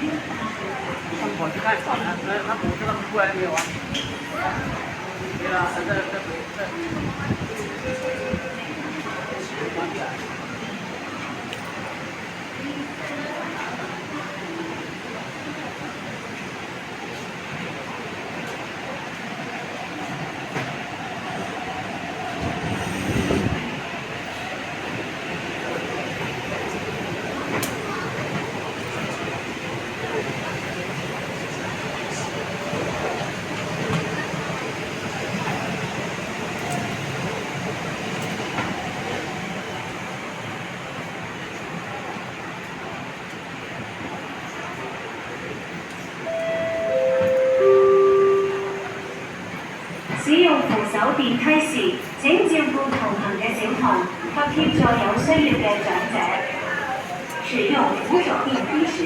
他们跑去看船了，他不知道他们过来没有啊？对了，这。使用扶手電梯時，請照顧同行嘅小童及協助有需要嘅長者。使用扶手電梯時，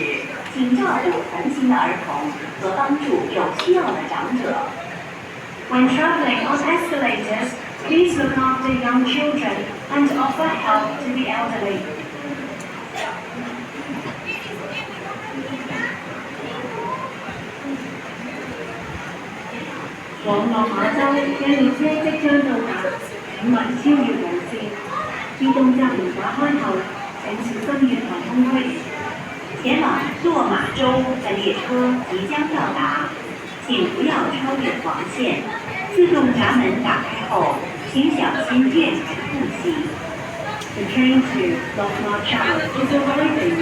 請照顧同行的兒童和幫助有需要的長者。When traveling on escalators, please look after young children and offer help to the elderly. 往落馬洲嘅列車即將到達，請勿超越路線。自動閘門打開後，請小心月台空隙。前往落馬洲的列車即將到達，請不要超越黃線。自動閘門打開後，請小心月台空隙。The train to Lok Ma Chau is arriving.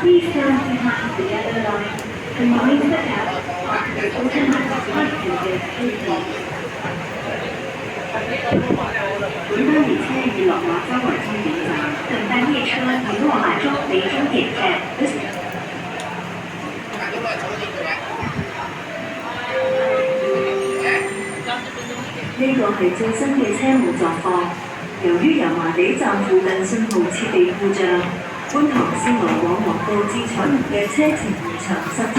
Please stand behind the yellow line and mind the gap after the automatic passenger safety. 本班列車以落馬洲為終點站，本班列車以落馬洲為終點站。呢個係最新嘅車務狀況。由於油麻地站附近信號設備故障，觀塘線來往黃埔至彩虹嘅車程延長10至